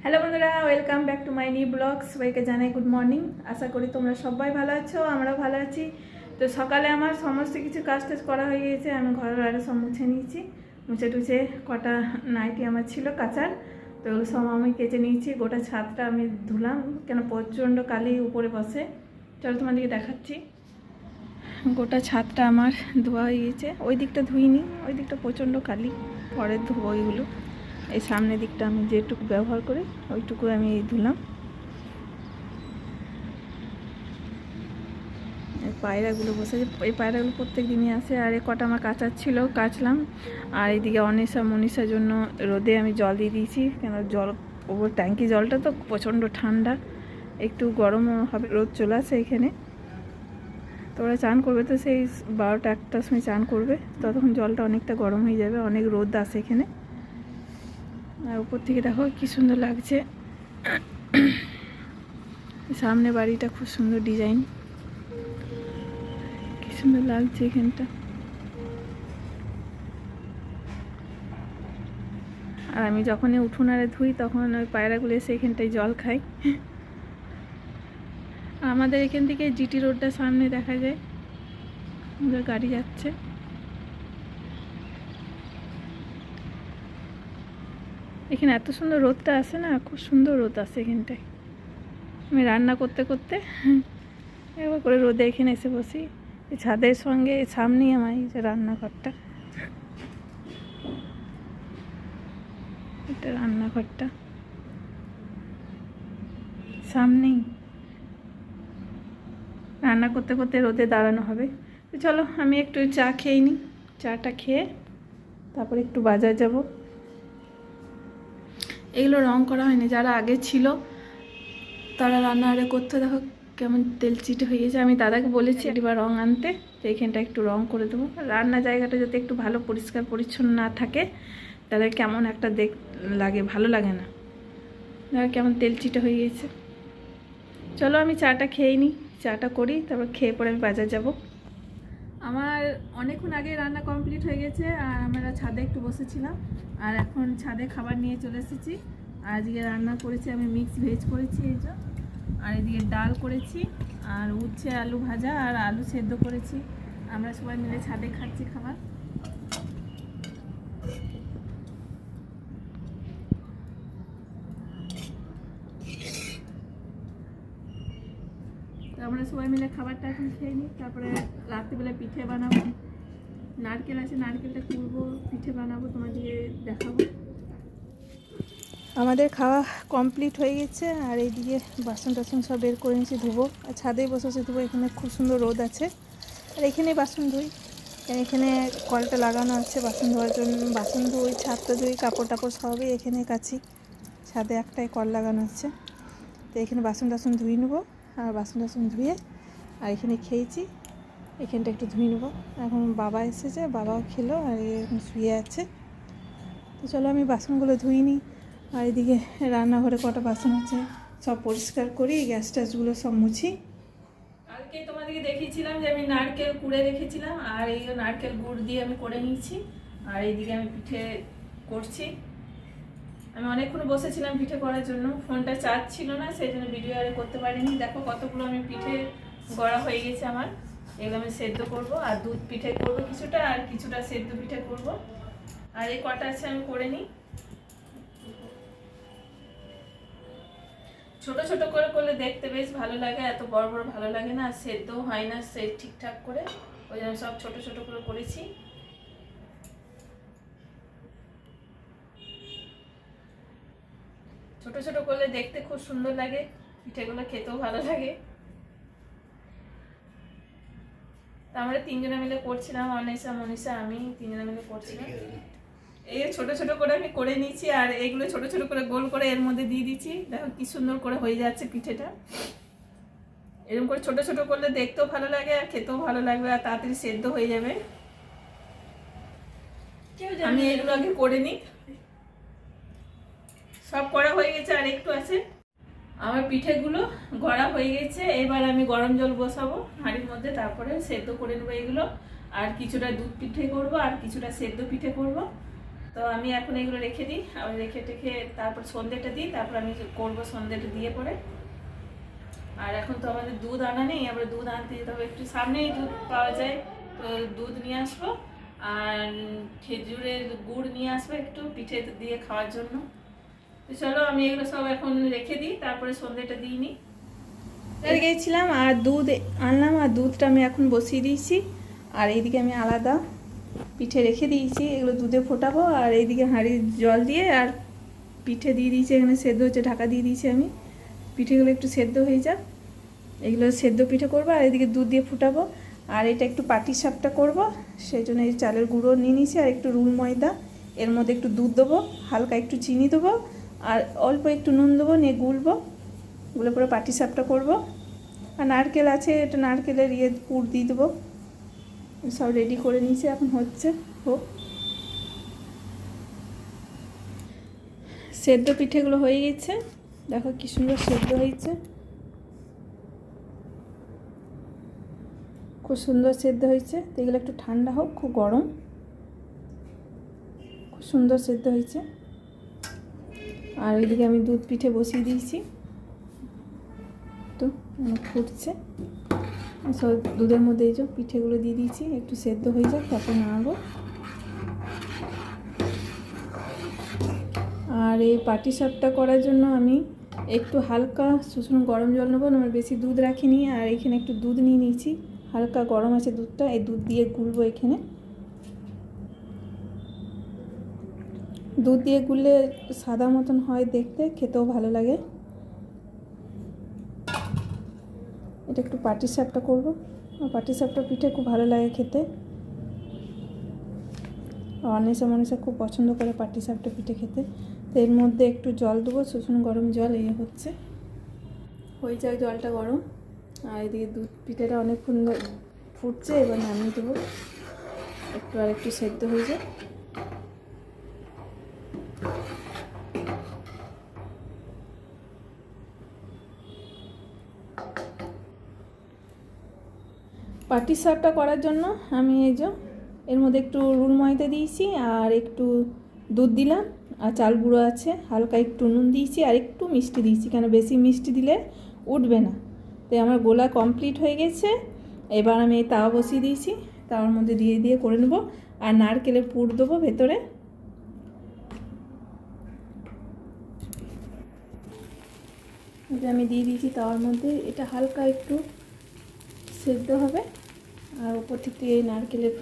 Hello বন্ধুরা, welcome back to my new blog. সবাইকে জানাই গুড মর্নিং। আশা করি তোমরা সবাই ভালো আছো, আমরাও ভালো আছি। তো সকালে আমার সমস্ত কিছু কাজ টাজ করা হয়ে গিয়েছে। আমি ঘরের বাইরে সব মুছে নিয়েছি, মুছে টুছে কটা নাইটি আমার ছিল কাচার, তো ওগুলো সব আমি কেচে নিয়েছি। গোটা ছাদটা আমি ধুলাম, কেন প্রচণ্ড কালি উপরে বসে। চলো তোমাদেরকে দেখাচ্ছি। গোটা ছাদটা আমার ধোয়া হয়ে গিয়েছে। ওই দিকটা ধুইনি, ওই দিকটা প্রচণ্ড কালি, পরে ধোবো ওইগুলো। এই সামনের দিকটা আমি যেটুকু ব্যবহার করি ওইটুকু আমি ধুলাম। এই পায়রাগুলো বসে, এই পায়রাগুলো প্রত্যেক দিনই আসে। আর এই কটা আমার কাচার ছিল, কাচলাম। আর এইদিকে অনিশা মনীষার জন্য রোদে আমি জল দিয়ে দিয়েছি, কেন জল ওপর ট্যাঙ্কি জলটা তো প্রচণ্ড ঠান্ডা, একটু গরমও হবে। রোদ চলে আসে এখানে, তো ওরা চান করবে, তো সেই 12টা-1টার সময় চান করবে, ততক্ষণ জলটা অনেকটা গরম হয়ে যাবে। অনেক রোদ আসে এখানে। আর উপর থেকে দেখো কি সুন্দর লাগছে। সামনে বাড়িটা খুব সুন্দর ডিজাইন, কি সুন্দর লাগছে এখানটা। আর আমি যখনই উঠোনারে ধুই তখন ওই পায়রাগুলো এসে এখানটায় জল খাই। আমাদের এখান থেকে জিটি রোডটা সামনে দেখা যায়, গাড়ি যাচ্ছে। এখানে এত সুন্দর রোদটা আসে না, খুব সুন্দর রোদ আসে এখানটায়। আমি রান্না করতে করতে একবার করে রোদে এখানে এসে বসি। এই ছাদের সঙ্গে সামনেই আমার এই যে রান্নাঘরটা, এটা রান্নাঘরটা সামনেই। রান্না করতে করতে রোদে দাঁড়ানো হবে। তো চলো আমি একটু চা খেয়ে নিই। চাটা খেয়ে তারপরে একটু বাজার যাব। এগুলো রং করা হয়নি, যারা আগে ছিল তারা রান্নাঘরে করতে, দেখো কেমন তেল চিটে হয়ে গেছে। আমি দাদাকে বলেছি একবার রং আনতে, তো এইখানটা একটু রং করে দেবো। রান্না জায়গাটা যাতে একটু ভালো পরিষ্কার পরিচ্ছন্ন না থাকে, তাদের কেমন একটা লাগে, ভালো লাগে না। দেখো কেমন তেল চিটে হয়ে গেছে। চলো আমি চাটা খেয়ে নিই, চাটা করি, তারপর খেয়ে পরে আমি বাজার যাব। আমার অনেকক্ষণ আগে রান্না কমপ্লিট হয়ে গেছে, আর আমরা ছাদে একটু বসেছিলাম। আর এখন ছাদে খাবার নিয়ে চলে এসেছি। আর আজকে রান্না করেছি আমি মিক্স ভেজ করেছি, এই যে। আর এদিকে ডাল করেছি, আর উচ্ছে আলু ভাজা আর আলু সেদ্ধ করেছি। আমরা সবাই মিলে ছাদে খাচ্ছি খাবার। তো আমরা সবাই মিলে খাবারটা এখন খেয়ে নিই, তারপরে রাত্রিবেলা পিঠে বানাবো। নারকেল আছে, নারকেলটা কুড়বো, পিঠে বানাবো, তোমাদেরকে দেখাবো। আমাদের খাওয়া কমপ্লিট হয়ে গেছে। আর এইদিকে বাসন টাসন সব বের করে নিয়েছি, ধুবো। আর ছাদেই বসেছি ধুবো, এখানে খুব সুন্দর রোদ আছে। আর এখানেই বাসন ধুই, এখানে কলটা লাগানো আছে বাসন ধোয়ার জন্য। বাসন ধুই, ছাদটা ধুই, কাপড় টাপড় সবই এখানে কাছি। ছাদে একটাই কল লাগানো আছে, তো এখানে বাসন টাসন ধুয়ে নেবো। আর বাসন টাসন ধুয়ে, আর এখানে খেয়েছি, এখানটা একটু ধুয়ে নেবো। এখন বাবা এসেছে, বাবাও খেলো, আর এখন শুয়ে আছে। তো চলো আমি বাসনগুলো ধুয়ে নিই। আর এদিকে রান্নাঘরে কটা বাসন আছে সব পরিষ্কার করি, গ্যাস ট্যাসগুলো সব মুছি। কালকে তোমাদেরকে দেখিয়েছিলাম যে আমি নারকেল কুড়ে রেখেছিলাম, আর এই নারকেল গুড় দিয়ে আমি করে নিয়েছি। আর এইদিকে আমি পিঠে করছি। আমি অনেকক্ষণ বসেছিলাম পিঠে করার জন্য, ফোনটা চার্জ ছিল না, সেই জন্য ভিডিও আর করতে পারিনি। দেখো কতগুলো আমি পিঠে গড়া হয়ে গেছে আমার। এগুলো আমি সেদ্ধ করব, আর দুধ পিঠে করব কিছুটা, আর কিছুটা সেদ্ধ পিঠে করব। আর এই কটা আছে আমি করে নিই। ছোট ছোট করে করলে দেখতে বেশ ভালো লাগে, এত বড় বড় ভালো লাগে না, আর সেদ্ধও হয় না সে ঠিকঠাক করে, ওই জন্য সব ছোট ছোট করে করেছি। ছোট ছোট করলে দেখতে খুব সুন্দর লাগে, পিঠেগুলো খেতেও ভালো লাগে। আমরা তিনজনে মিলে করছিলাম, অনিশা মনীষা আমি তিনজনে মিলে করছিলাম। এই ছোট ছোট করে আমি করে নিয়েছি, আর এগুলো ছোট ছোট করে গোল করে এর মধ্যে দিয়ে দিচ্ছি। দেখো কি সুন্দর করে হয়ে যাচ্ছে পিঠেটা। এরকম করে ছোট ছোট করলে দেখতেও ভালো লাগে, আর খেতেও ভালো লাগবে, আর তাড়াতাড়ি সেদ্ধ হয়ে যাবে। আমি এগুলো আগে করে নিই। সব করা হয়ে গেছে, আর একটু আছে। আমার পিঠেগুলো গড়া হয়ে গেছে, এবার আমি গরম জল বসাবো হাঁড়ির মধ্যে, তারপরে সেদ্ধ করে নেবো এগুলো। আর কিছুটা দুধ পিঠে করব, আর কিছুটা সেদ্ধ পিঠে করব। তো আমি এখন এগুলো রেখে দিই, আবার রেখে টেখে তারপর সন্ধ্যেটা দিই, তারপর আমি করবো সন্ধ্যেটা দিয়ে পরে। আর এখন তো আমাদের দুধ আনা নেই, আবার দুধ আনতে যেতে হবে, একটু সামনেই দুধ পাওয়া যায়, তো দুধ নিয়ে আসবো আর খেজুরের গুড় নিয়ে আসবো একটু পিঠে দিয়ে খাওয়ার জন্য। তো চলো আমি এগুলো সব এখন রেখে দিই, তারপরে সন্ধ্যেটা দিয়ে নিই। গিয়েছিলাম আর দুধ আনলাম, আর দুধটা আমি এখন বসিয়ে দিয়েছি, আর এইদিকে আমি আলাদা পিঠে রেখে দিয়েছি, এগুলো দুধে ফোটাবো। আর এইদিকে হাঁড়ির জল দিয়ে আর পিঠে দিয়ে দিয়েছি, এখানে সেদ্ধ হচ্ছে, ঢাকা দিয়ে দিয়েছি আমি, পিঠেগুলো একটু সেদ্ধ হয়ে যাক, এগুলো সেদ্ধ পিঠে করবো। আর এদিকে দুধ দিয়ে ফুটাবো, আর এটা একটু পাটিসাপটা করবো, সেই জন্য এই চালের গুঁড়ো নিয়ে নিয়েছি, আর একটু রুল ময়দা, এর মধ্যে একটু দুধ দেবো, হালকা একটু চিনি দেবো, আর অল্প একটু নুন দেবো, নিয়ে গুলবো, গুলে পরে পাটিসাপটা করবো। আর নারকেল আছে, এটা নারকেলের পুর দিয়ে দেবো। সব রেডি করে নিয়েছি, এখন হচ্ছে হোক। সেদ্ধ পিঠেগুলো হয়ে গেছে, দেখো কি সুন্দর সেদ্ধ হয়েছে, খুব সুন্দর সেদ্ধ হয়েছে। তো এগুলো একটু ঠান্ডা হোক, খুব গরম, খুব সুন্দর সেদ্ধ হয়েছে। আর এদিকে আমি দুধ পিঠে বসিয়ে দিয়েছি, তো ফুটছে, সব দুধের মধ্যে এই যে পিঠেগুলো দিয়ে দিয়েছি, একটু সেদ্ধ হয়ে যাক, তারপর নাড়বো। আর এই পাটিসাপটা করার জন্য আমি একটু হালকা সুষুম গরম জল নেবো, আমার বেশি দুধ রাখিনি, আর এখানে একটু দুধ নিয়ে নিয়েছি, হালকা গরম আছে দুধটা, এই দুধ দিয়ে গুলবো। এখানে দুধ দিয়ে গুললে সাদা মতন হয় দেখতে, খেতেও ভালো লাগে। এটা একটু পাটিসাপটা করবো, আর পাটিসাপটা পিঠে খুব ভালো লাগে খেতে, অনেসা মনেসা খুব পছন্দ করে পাটিসাপটা পিঠে খেতে। তো এর মধ্যে একটু জল দেবো, সুষুম গরম জল, এই হচ্ছে হয়ে যায় জলটা গরম। আর এদিকে দুধ পিঠেটা অনেকক্ষণ ফুটছে, এবার নামিয়ে দেবো, একটু আর একটু সেদ্ধ হয়ে যায়। পাটিসাপটা করার জন্য আমি এই যে এর মধ্যে একটু রুল ময়দা দিয়েছি, আর একটু দুধ দিলাম, আর চাল গুঁড়ো আছে, হালকা একটু নুন দিয়েছি, আর একটু মিষ্টি দিয়েছি, কেন বেশি মিষ্টি দিলে উঠবে না। তো আমার গোলা কমপ্লিট হয়ে গেছে, এবার আমি এই তাওয়া বসিয়ে দিয়েছি, তাওয়ার মধ্যে দিয়ে দিয়ে করে নেবো। আর নারকেলের পুর দেবো ভেতরে, এটা আমি দিয়ে দিয়েছি তাওয়ার মধ্যে, এটা হালকা একটু সেদ্ধ হবে, আর ওপর থেকে এই নারকেলের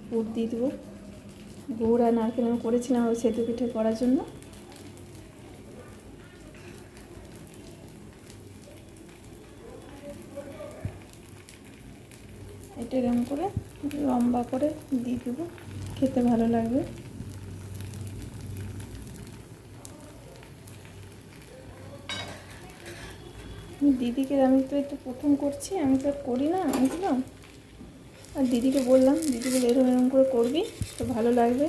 পুর দিয়ে দেবো। গুড় আর নারকেল আমি করেছিলাম ওই সেদ্ধ পিঠে করার জন্য। এটা এরকম করে লম্বা করে দিয়ে দেবো, খেতে ভালো লাগবে। দিদিকে আমি তো একটু প্রথম করছি, আমি তো করি না এগুলো, আর দিদিকে বললাম, দিদি বলে এরকম এরকম করে করবি তো ভালো লাগবে।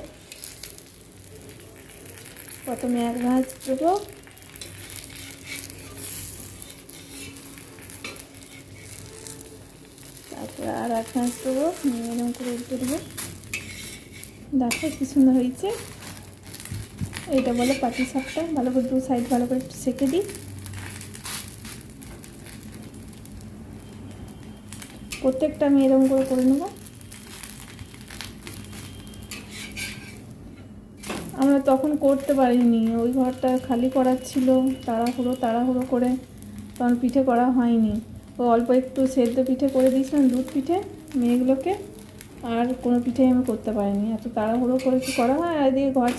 প্রথমে এক ভাঁজ দেবো, তারপরে আর এক ভাঁজ দেবো, এরকম করে উল্টে দেবো। দেখো কি সুন্দর হয়েছে, এইটা বলে পাটিসাপটা। ভালো করে দু সাইড ভালো করে একটু সেঁকে দিই, প্রত্যেকটা আমি এরকম করে করে নেব। আমরা তখন করতে পারিনি, ওই ঘরটা খালি করার ছিল, তাড়াহুড়ো করে তখন পিঠে করা হয়নি। ও অল্প একটু সেদ্ধ পিঠে করে দিয়েছিলাম, দুধ পিঠে মেয়েগুলোকে, আর কোনো পিঠেই আমি করতে পারিনি, এত তাড়াহুড়ো করে কি করা হয়। আর এদিকে ঘর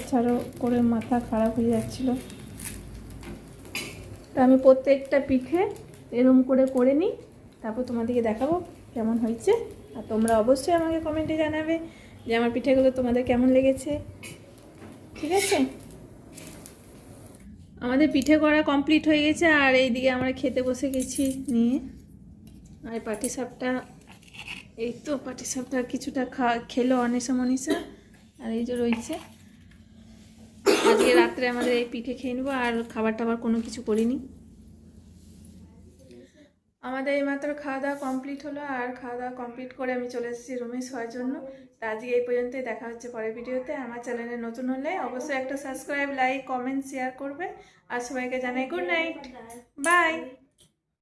ছাড়ো করে মাথা খারাপ হয়ে যাচ্ছিলো। তা আমি প্রত্যেকটা পিঠে এরকম করে নিই, তারপর তোমাদেরকে দেখাবো কেমন হয়েছে। আর তোমরা অবশ্যই আমাকে কমেন্টে জানাবে যে আমার পিঠেগুলো তোমাদের কেমন লেগেছে, ঠিক আছে। আমাদের পিঠে করা কমপ্লিট হয়ে গেছে, আর এইদিকে আমরা খেতে বসে গেছি নিয়ে। আর পাটিসাপটা, এই তো পাটিসাপটা কিছুটা খেলো অনেসা মনীষা, আর এই যে রয়েছে। আজকে রাত্রে আমাদের এই পিঠে খেয়ে নেবো, আর খাবার টাবার কোনো কিছু করিনি। আমাদের এইমাত্র খাওয়া দাওয়া কমপ্লিট হলো, আর খাওয়া দাওয়া কমপ্লিট করে আমি চলে এসেছি রুমে শোয়ার জন্য। তো আজকে এই পর্যন্তই, দেখা হচ্ছে পরের ভিডিওতে। আমার চ্যানেলে নতুন হলে অবশ্যই একটা সাবস্ক্রাইব, লাইক, কমেন্ট, শেয়ার করবে। আর সবাইকে জানাই গুড নাইট, বাই।